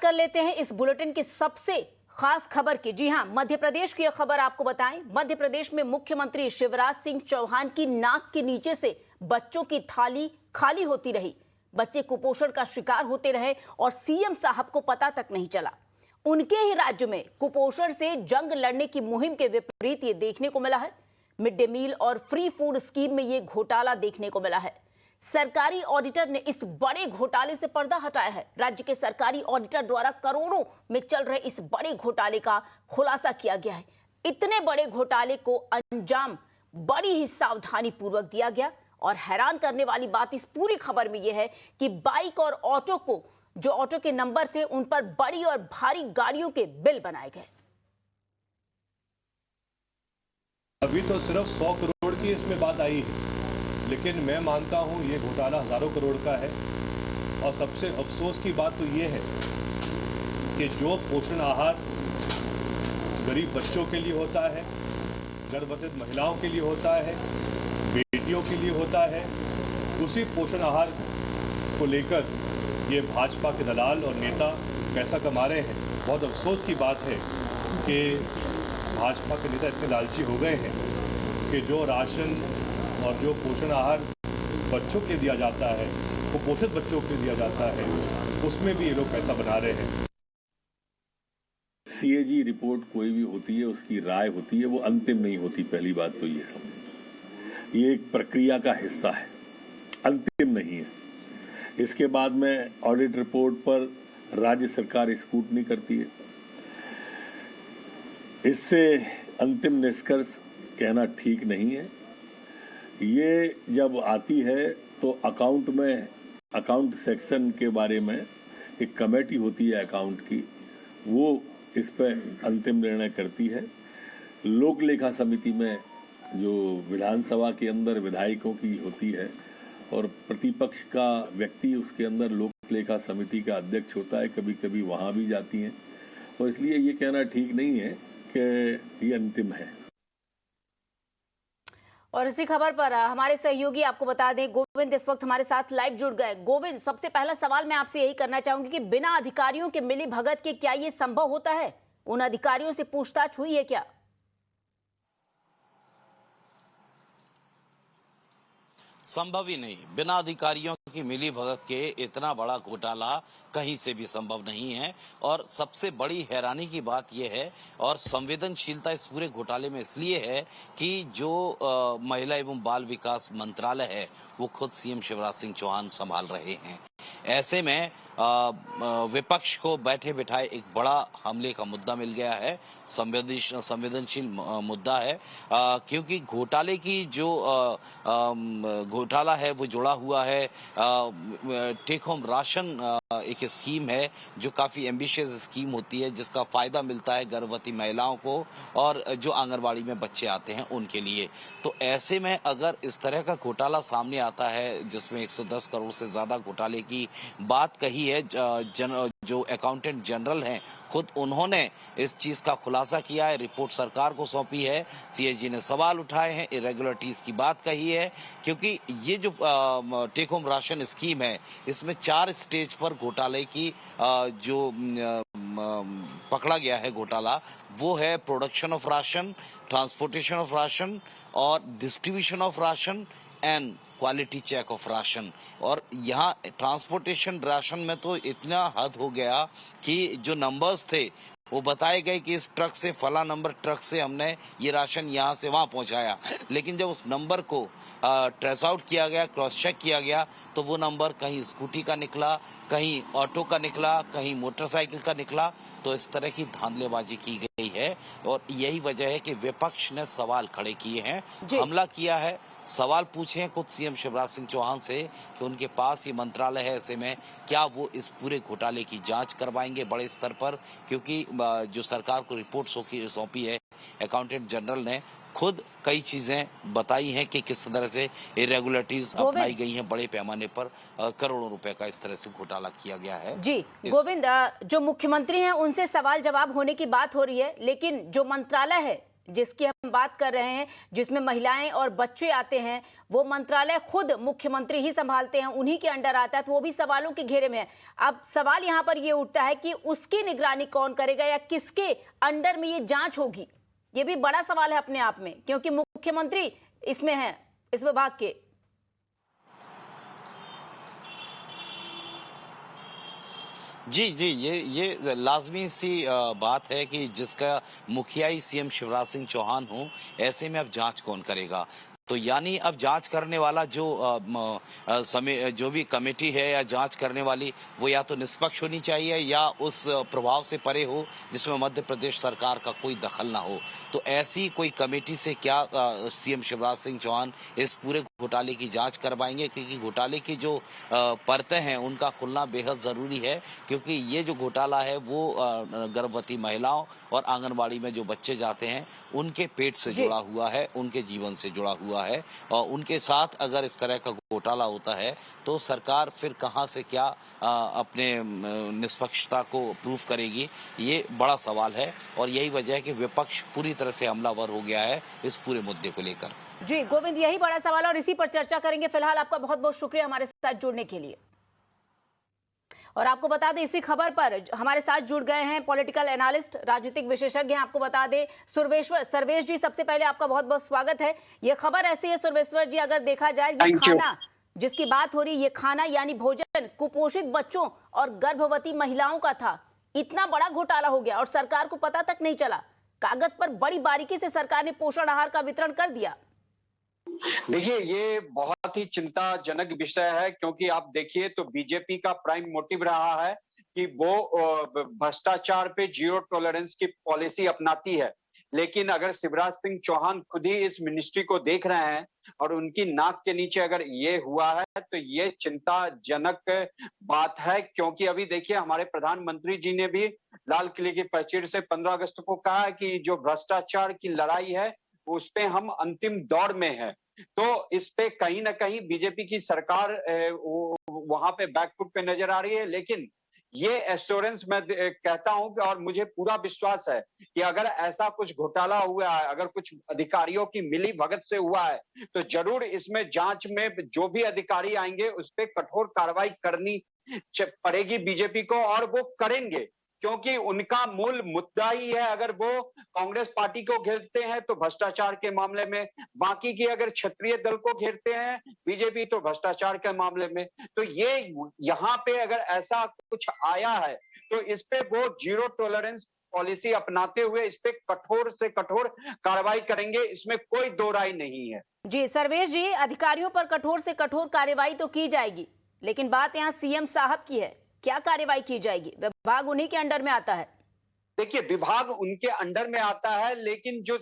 कर लेते हैं इस बुलेटिन की सबसे खास खबर की। जी हां, मध्य प्रदेश की यह खबर आपको बताएं। मध्य प्रदेश में मुख्यमंत्री शिवराज सिंह चौहान की नाक के नीचे से बच्चों की थाली खाली होती रही। बच्चे कुपोषण का शिकार होते रहे और सीएम साहब को पता तक नहीं चला। उनके ही राज्य में कुपोषण से जंग लड़ने की मुहिम के विपरीत ये देखने को मिला है। मिड डे मील और फ्री फूड स्कीम में ये घोटाला देखने को मिला है। सरकारी ऑडिटर ने इस बड़े घोटाले से पर्दा हटाया है। राज्य के सरकारी ऑडिटर द्वारा करोड़ों में चल रहे इस बड़े घोटाले का खुलासा किया गया है। इतने बड़े घोटाले को अंजाम बड़ी ही सावधानी पूर्वक दिया गया और हैरान करने वाली बात इस पूरी खबर में यह है कि बाइक और ऑटो को, जो ऑटो के नंबर थे, उन पर बड़ी और भारी गाड़ियों के बिल बनाए गए। अभी तो सिर्फ 100 करोड़ की इसमें बात आई है, लेकिन मैं मानता हूं ये घोटाला हजारों करोड़ का है। और सबसे अफसोस की बात तो ये है कि जो पोषण आहार गरीब बच्चों के लिए होता है, गर्भवती महिलाओं के लिए होता है, बेटियों के लिए होता है, उसी पोषण आहार को लेकर ये भाजपा के दलाल और नेता पैसा कमा रहे हैं। बहुत अफसोस की बात है कि भाजपा के नेता इतने लालची हो गए हैं कि जो राशन और जो पोषण आहार बच्चों के लिए दिया जाता है, कुपोषित बच्चों के लिए दिया जाता है, उसमें भी ये लोग पैसा बना रहे हैं। सीएजी रिपोर्ट कोई भी होती है, उसकी राय होती है, वो अंतिम नहीं होती। पहली बात तो ये समझ, ये एक प्रक्रिया का हिस्सा है, अंतिम नहीं है। इसके बाद में ऑडिट रिपोर्ट पर राज्य सरकार स्क्रूटनी करती है। इससे अंतिम निष्कर्ष कहना ठीक नहीं है। ये जब आती है तो अकाउंट सेक्शन के बारे में एक कमेटी होती है अकाउंट की, वो इस पर अंतिम निर्णय करती है। लोक लेखा समिति में जो विधानसभा के अंदर विधायकों की होती है और प्रतिपक्ष का व्यक्ति उसके अंदर लोक लेखा समिति का अध्यक्ष होता है, कभी कभी वहाँ भी जाती हैं। और इसलिए ये कहना ठीक नहीं है कि ये अंतिम है। और इसी खबर पर हमारे सहयोगी आपको बता दें, गोविंद इस वक्त हमारे साथ लाइव जुड़ गए। गोविंद, सबसे पहला सवाल मैं आपसे यही करना चाहूंगी कि बिना अधिकारियों के मिली भगत के क्या ये संभव होता है? उन अधिकारियों से पूछताछ हुई है क्या? संभव ही नहीं। बिना अधिकारियों की मिली भगत के इतना बड़ा घोटाला कहीं से भी संभव नहीं है। और सबसे बड़ी हैरानी की बात यह है और संवेदनशीलता इस पूरे घोटाले में इसलिए है कि जो महिला एवं बाल विकास मंत्रालय है वो खुद सीएम शिवराज सिंह चौहान संभाल रहे हैं। ऐसे में विपक्ष को बैठे बिठाए एक बड़ा हमले का मुद्दा मिल गया है, संवेदनशील मुद्दा है, क्योंकि घोटाले की जो घोटाला है वो जुड़ा हुआ है टेक होम राशन एक स्कीम है जो काफी एम्बिशियस स्कीम होती है, जिसका फायदा मिलता है गर्भवती महिलाओं को और जो आंगनबाड़ी में बच्चे आते हैं उनके लिए। तो ऐसे में अगर इस तरह का घोटाला सामने आता है जिसमें 110 करोड़ से ज्यादा घोटाले की बात कही है, जो अकाउंटेंट जनरल हैं खुद उन्होंने इस चीज का खुलासा किया है, रिपोर्ट सरकार को सौंपी है, सीएजी ने सवाल उठाए हैं, इरेगुलरिटीज की बात कही है, क्योंकि ये जो टेक होम राशन स्कीम है इसमें 4 स्टेज पर घोटाले की जो पकड़ा गया है घोटाला, वो है production of ration, transportation of ration और distribution of ration and quality check of ration. और यहाँ ट्रांसपोर्टेशन राशन में तो इतना हद हो गया कि जो नंबर्स थे वो बताए गए कि इस ट्रक से, फला नंबर ट्रक से हमने ये राशन यहाँ से वहाँ पहुँचाया, लेकिन जब उस नंबर को ट्रेस आउट किया गया, क्रॉस चेक किया गया, तो वो नंबर कहीं स्कूटी का निकला, कहीं ऑटो का निकला, कहीं मोटरसाइकिल का निकला। तो इस तरह की धांधलेबाजी की गई है और यही वजह है कि विपक्ष ने सवाल खड़े किए हैं, हमला किया है, सवाल पूछे हैं खुद सीएम शिवराज सिंह चौहान से कि उनके पास ये मंत्रालय है, ऐसे में क्या वो इस पूरे घोटाले की जांच करवाएंगे बड़े स्तर पर, क्योंकि जो सरकार को रिपोर्ट सौंपी है अकाउंटेंट जनरल ने खुद कई चीजें बताई हैं कि किस तरह से इरेगुलरिटीज अपनाई गई हैं, बड़े पैमाने पर करोड़ों रुपए का इस तरह से घोटाला किया गया है। जी गोविंद, जो मुख्यमंत्री हैं उनसे सवाल जवाब होने की बात हो रही है, लेकिन जो मंत्रालय है जिसकी हम बात कर रहे हैं, जिसमें महिलाएं और बच्चे आते हैं, वो मंत्रालय खुद मुख्यमंत्री ही संभालते हैं, उन्हीं के अंडर आता है, तो वो भी सवालों के घेरे में है। अब सवाल यहाँ पर ये उठता है कि उसकी निगरानी कौन करेगा या किसके अंडर में ये जांच होगी? ये भी बड़ा सवाल है अपने आप में, क्योंकि मुख्यमंत्री इसमें है, इस विभाग के। जी जी, ये लाजमी सी बात है कि जिसका मुखिया ही सीएम शिवराज सिंह चौहान हो, ऐसे में अब जांच कौन करेगा? तो यानी अब जांच करने वाला जो भी कमेटी है या जांच करने वाली, वो या तो निष्पक्ष होनी चाहिए या उस प्रभाव से परे हो जिसमें मध्य प्रदेश सरकार का कोई दखल ना हो। तो ऐसी कोई कमेटी से क्या सीएम शिवराज सिंह चौहान इस पूरे घोटाले की जांच करवाएंगे? क्योंकि घोटाले की जो परतें हैं उनका खुलना बेहद जरूरी है, क्योंकि ये जो घोटाला है वो गर्भवती महिलाओं और आंगनबाड़ी में जो बच्चे जाते हैं उनके पेट से जुड़ा हुआ है, उनके जीवन से जुड़ा हुआ है। और उनके साथ अगर इस तरह का घोटाला होता है तो सरकार फिर कहां से क्या अपने निष्पक्षता को प्रूफ करेगी, ये बड़ा सवाल है। और यही वजह है कि विपक्ष पूरी तरह से हमलावर हो गया है इस पूरे मुद्दे को लेकर। जी गोविंद, यही बड़ा सवाल है और इसी पर चर्चा करेंगे। फिलहाल आपका बहुत बहुत शुक्रिया हमारे साथ जुड़ने के लिए। और आपको बता दें, इसी खबर पर हमारे साथ जुड़ गए हैं पॉलिटिकल एनालिस्ट, राजनीतिक विशेषज्ञ हैं। आपको बता दें सर्वेश जी, सबसे पहले आपका बहुत बहुत स्वागत है। ये खबर ऐसी है सर्वेश्वर जी, अगर देखा जाए ये खाना जिसकी बात हो रही, ये खाना यानी भोजन कुपोषित बच्चों और गर्भवती महिलाओं का था। इतना बड़ा घोटाला हो गया और सरकार को पता तक नहीं चला। कागज पर बड़ी बारीकी से सरकार ने पोषण आहार का वितरण कर दिया। देखिए, ये बहुत ही चिंताजनक विषय है, क्योंकि आप देखिए तो बीजेपी का प्राइम मोटिव रहा है कि वो भ्रष्टाचार पे जीरो टॉलरेंस की पॉलिसी अपनाती है। लेकिन अगर शिवराज सिंह चौहान खुद ही इस मिनिस्ट्री को देख रहे हैं और उनकी नाक के नीचे अगर ये हुआ है तो ये चिंताजनक बात है। क्योंकि अभी देखिए, हमारे प्रधानमंत्री जी ने भी लाल किले की प्राचीर से 15 अगस्त को कहा है कि जो भ्रष्टाचार की लड़ाई है उस पे हम अंतिम दौर में हैं। तो इस पे कहीं ना कहीं बीजेपी की सरकार वहां पे बैकफुट पे नजर आ रही है। लेकिन ये एश्योरेंस मैं कहता हूं कि, और मुझे पूरा विश्वास है कि अगर ऐसा कुछ घोटाला हुआ है, अगर कुछ अधिकारियों की मिली भगत से हुआ है, तो जरूर इसमें जांच में जो भी अधिकारी आएंगे उस पे कठोर कार्रवाई करनी पड़ेगी बीजेपी को, और वो करेंगे। क्योंकि उनका मूल मुद्दा ही है, अगर वो कांग्रेस पार्टी को घेरते हैं तो भ्रष्टाचार के मामले में, बाकी की अगर क्षेत्रीय दल को घेरते हैं बीजेपी तो भ्रष्टाचार के मामले में। तो ये यहाँ पे अगर ऐसा कुछ आया है तो इस पे वो जीरो टॉलरेंस पॉलिसी अपनाते हुए इस पे कठोर से कठोर कार्रवाई करेंगे, इसमें कोई दो राय नहीं है। जी सर्वेश जी, अधिकारियों पर कठोर से कठोर कार्रवाई तो की जाएगी, लेकिन बात यहाँ सीएम साहब की है। क्या कार्रवाई की जाएगी? विभाग उन्हीं के अंडर में आता है। देखिए, विभाग उनके अंडर में आता है, लेकिन जो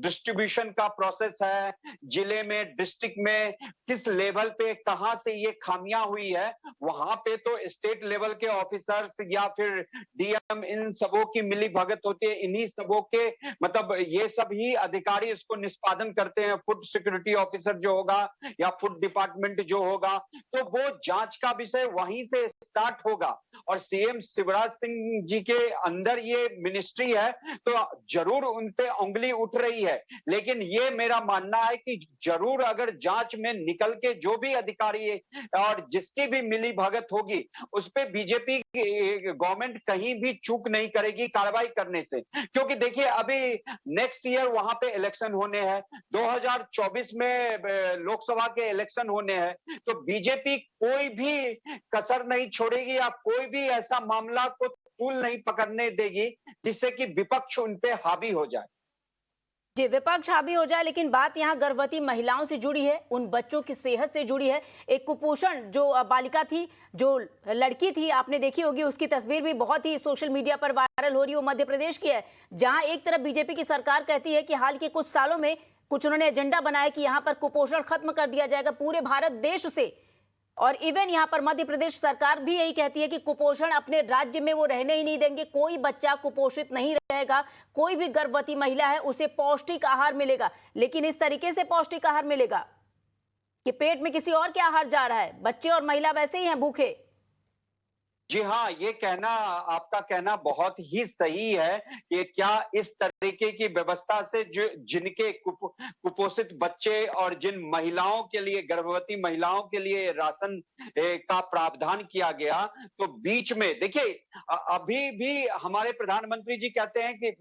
डिस्ट्रीब्यूशन का प्रोसेस है, जिले में, डिस्ट्रिक्ट में किस लेवल पे कहां से ये खामियां हुई है, वहां पे तो स्टेट लेवल के ऑफिसर्स या फिर डीएम, इन सबों की मिली भगत होती है। इन्हीं सबों के मतलब ये सभी अधिकारी इसको निष्पादन करते हैं। फूड सिक्योरिटी ऑफिसर जो होगा या फूड डिपार्टमेंट जो होगा, तो वो जांच का विषय वहीं से स्टार्ट होगा। और सीएम शिवराज सिंह जी के अंदर ये मिनिस्ट्री है तो जरूर उन पे उंगली उठ रही है। लेकिन ये मेरा मानना है कि जरूर अगर जांच में निकल के जो भी अधिकारी और जिसकी भी मिली भगत होगी उस पे बीजेपी गवर्नमेंट कहीं भी चूक नहीं करेगी कार्रवाई करने से। क्योंकि देखिए, अभी नेक्स्ट ईयर वहां पे इलेक्शन होने हैं, 2024 में लोकसभा के इलेक्शन होने हैं, तो बीजेपी कोई भी कसर नहीं छोड़ेगी या कोई भी ऐसा मामला को तूल नहीं पकड़ने देगी जिससे कि विपक्ष उन पे हावी हो जाए। जी, विपक्ष हावी हो जाए, लेकिन बात यहाँ गर्भवती महिलाओं से जुड़ी है, उन बच्चों की सेहत से जुड़ी है। एक कुपोषण जो बालिका थी, जो लड़की थी, आपने देखी होगी, उसकी तस्वीर भी बहुत ही सोशल मीडिया पर वायरल हो रही है। वो मध्य प्रदेश की है, जहां एक तरफ बीजेपी की सरकार कहती है कि हाल के कुछ सालों में कुछ उन्होंने एजेंडा बनाया कि यहाँ पर कुपोषण खत्म कर दिया जाएगा पूरे भारत देश से। और इवन यहाँ पर मध्य प्रदेश सरकार भी यही कहती है कि कुपोषण अपने राज्य में वो रहने ही नहीं देंगे, कोई बच्चा कुपोषित नहीं रहेगा, कोई भी गर्भवती महिला है उसे पौष्टिक आहार मिलेगा। लेकिन इस तरीके से पौष्टिक आहार मिलेगा कि पेट में किसी और के आहार जा रहा है, बच्चे और महिला वैसे ही हैं भूखे। जी हाँ, ये कहना आपका कहना बहुत ही सही है कि क्या इस तरीके की व्यवस्था से जो जिनके कुपोषित बच्चे और जिन महिलाओं के लिए गर्भवती महिलाओं के लिए राशन का प्रावधान किया गया, तो बीच में देखिए अभी भी हमारे प्रधानमंत्री जी कहते हैं कि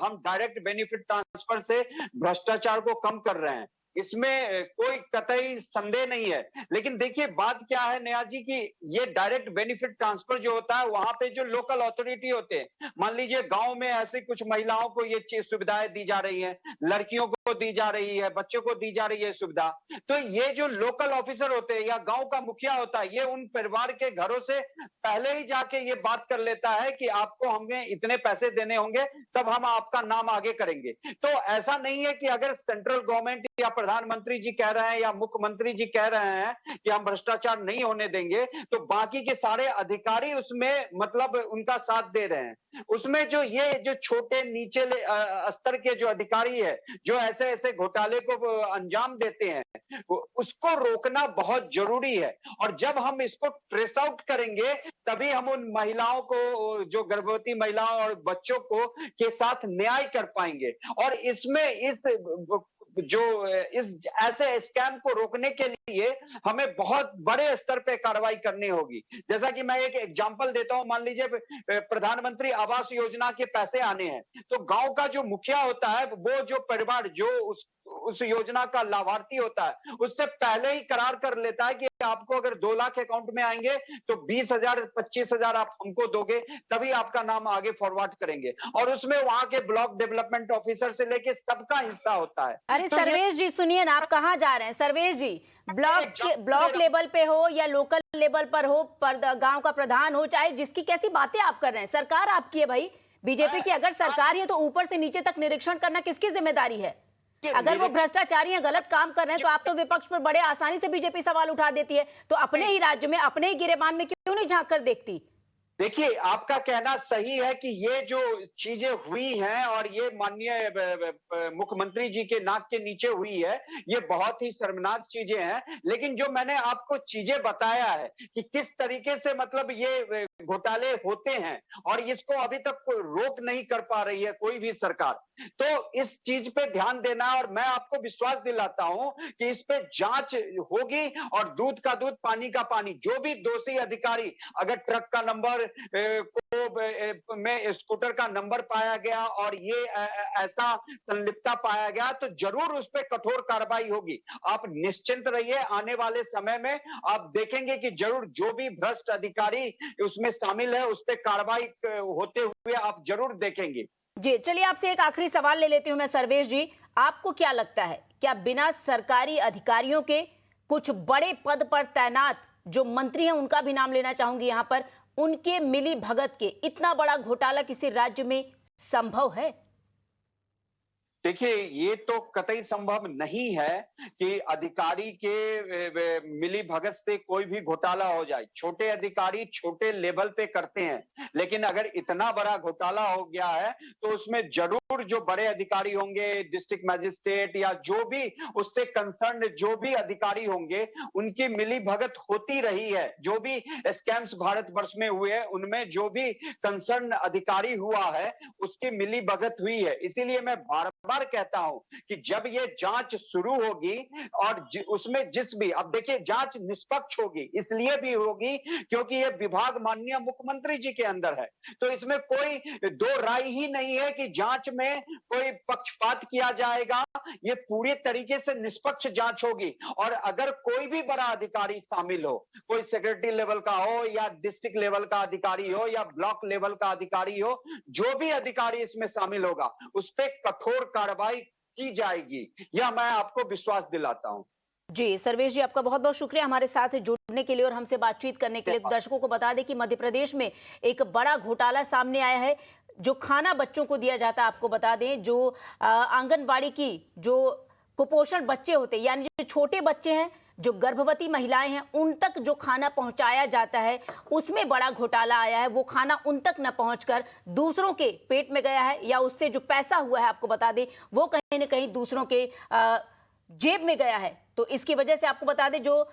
हम डायरेक्ट बेनिफिट ट्रांसफर से भ्रष्टाचार को कम कर रहे हैं। इसमें कोई कतई संदेह नहीं है, लेकिन देखिए बात क्या है नया जी कि ये डायरेक्ट बेनिफिट ट्रांसफर जो होता है वहां पे जो लोकल अथॉरिटी होते हैं, मान लीजिए गांव में ऐसी कुछ महिलाओं को ये चीज सुविधाएं दी जा रही हैं, लड़कियों को दी जा रही है, बच्चों को दी जा रही है सुविधा, तो ये जो लोकल ऑफिसर होते हैं या गांव का मुखिया होता है, ये उन परिवार के घरों से पहले ही जाके ये बात कर लेता है कि आपको हमें इतने पैसे देने होंगे तब हम आपका नाम आगे करेंगे। तो ऐसा नहीं है कि अगर सेंट्रल गवर्नमेंट या प्रधानमंत्री जी कह रहे हैं या मुख्यमंत्री जी कह रहे हैं कि हम भ्रष्टाचार नहीं होने देंगे, तो बाकी के सारे अधिकारी उसमें मतलब उनका साथ दे रहे हैं। उसमें जो छोटे नीचे स्तर के जो अधिकारी है, जो ऐसे ऐसे घोटाले को अंजाम देते हैं, उसको रोकना बहुत जरूरी है। और जब हम इसको ट्रेस आउट करेंगे तभी हम उन महिलाओं को, जो गर्भवती महिलाओं और बच्चों को के साथ न्याय कर पाएंगे। और इसमें इस ऐसे स्कैम को रोकने के लिए हमें बहुत बड़े स्तर पे कार्रवाई करनी होगी। जैसा कि मैं एक एग्जांपल देता हूं, मान लीजिए प्रधानमंत्री आवास योजना के पैसे आने हैं, तो गांव का जो मुखिया होता है, वो जो परिवार जो उस योजना का लाभार्थी होता है, उससे पहले ही करार कर लेता है कि आपको अगर 2 लाख अकाउंट में आएंगे तो 20,000 25,000 आप हमको दोगे, तभी आपका नाम आगे फॉरवर्ड करेंगे। और उसमें वहां के ब्लॉक डेवलपमेंट ऑफिसर से लेके सबका हिस्सा होता है। अरे तो सर्वेश जी सुनिए ना, आप कहाँ जा रहे हैं सर्वेश जी? ब्लॉक लेवल पे हो या लोकल लेवल पर हो, गांव का प्रधान हो, चाहे जिसकी कैसी बातें आप कर रहे हैं, सरकार आपकी है भाई, बीजेपी की अगर सरकार है तो ऊपर से नीचे तक निरीक्षण करना किसकी जिम्मेदारी है? अगर वो भ्रष्टाचारी हैं, गलत काम कर रहे हैं, तो आप तो विपक्ष पर बड़े आसानी से बीजेपी सवाल उठा देती है, तो अपने ही राज्य में अपने ही गिरेबान में क्यों नहीं झांक कर देखती? देखिए आपका कहना सही है कि ये जो चीजें हुई हैं और ये माननीय मुख्यमंत्री जी के नाक के नीचे हुई है, ये बहुत ही शर्मनाक चीजें हैं। लेकिन जो मैंने आपको चीजें बताया है कि किस तरीके से मतलब ये घोटाले होते हैं और इसको अभी तक रोक नहीं कर पा रही है कोई भी सरकार, तो इस चीज पे ध्यान देना। और मैं आपको विश्वास दिलाता हूं कि इस पे जांच होगी और दूध का दूध पानी का पानी। जो भी दोषी अधिकारी, अगर ट्रक का नंबर में स्कूटर का नंबर पाया गया और ये ऐसा संलिप्तता पाया गया, तो जरूर उस पर कठोर कार्रवाई होगी। आप निश्चिंत रहिए, आने वाले समय में आप देखेंगे कि जरूर जो भी भ्रष्ट अधिकारी उसमें शामिल है उस पर कार्रवाई होते हुए आप जरूर देखेंगे। जी चलिए, आपसे एक आखिरी सवाल ले लेती हूं मैं सर्वेश जी, आपको क्या लगता है, क्या बिना सरकारी अधिकारियों के कुछ बड़े पद पर तैनात जो मंत्री हैं, उनका भी नाम लेना चाहूंगी यहां पर, उनके मिली भगत के इतना बड़ा घोटाला किसी राज्य में संभव है? देखिए ये तो कतई संभव नहीं है कि अधिकारी के मिली भगत से कोई भी घोटाला हो जाए। छोटे अधिकारी छोटे लेवल पे करते हैं, लेकिन अगर इतना बड़ा घोटाला हो गया है तो उसमें जरूर जो बड़े अधिकारी होंगे, डिस्ट्रिक्ट मजिस्ट्रेट या जो भी उससे कंसर्न जो भी अधिकारी होंगे, उनकी मिली भगत होती रही है। जो भी स्कैम्स भारतवर्ष में हुए हैं उनमें जो भी कंसर्न अधिकारी हुआ है उसकी मिली भगत हुई है। इसीलिए मैं बार बार कहता हूं कि जब ये जांच शुरू होगी और उसमें जिस भी, अब देखिए जांच निष्पक्ष होगी, इसलिए भी होगी क्योंकि ये विभाग माननीय मुख्यमंत्री जी के अंदर है, तो इसमें कोई दो राय ही नहीं है कि जांच में कोई पक्षपात किया जाएगा। ये पूरी तरीके से निष्पक्ष जांच होगी। और अगर कोई भी बड़ा अधिकारी शामिल हो, कोई सेक्रेटरी लेवल का हो या डिस्ट्रिक्ट लेवल का अधिकारी हो या ब्लॉक लेवल का अधिकारी हो, जो भी अधिकारी इसमें शामिल होगा उस पर कठोर कार्रवाई की जाएगी, यह मैं आपको विश्वास दिलाता हूं। जी सर्वेश जी, आपका बहुत बहुत शुक्रिया हमारे साथ जुड़ने के लिए और हमसे बातचीत करने के लिए। दर्शकों को बता दें कि मध्य प्रदेश में एक बड़ा घोटाला सामने आया है। जो खाना बच्चों को दिया जाता है, आपको बता दें, जो आंगनबाड़ी की जो कुपोषण बच्चे होते हैं, यानी जो छोटे बच्चे हैं, जो गर्भवती महिलाएं हैं, उन तक जो खाना पहुंचाया जाता है, उसमें बड़ा घोटाला आया है। वो खाना उन तक न पहुंचकर दूसरों के पेट में गया है, या उससे जो पैसा हुआ है, आपको बता दें, वो कहीं न कहीं दूसरों के जेब में गया है। तो इसकी वजह से आपको बता दें, जो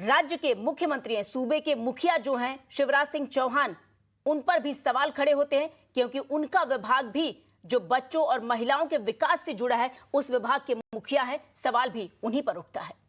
राज्य के मुख्यमंत्री हैं, सूबे के मुखिया जो हैं शिवराज सिंह चौहान, उन पर भी सवाल खड़े होते हैं, क्योंकि उनका विभाग भी जो बच्चों और महिलाओं के विकास से जुड़ा है, उस विभाग के मुखिया है। सवाल भी उन्हीं पर उठता है।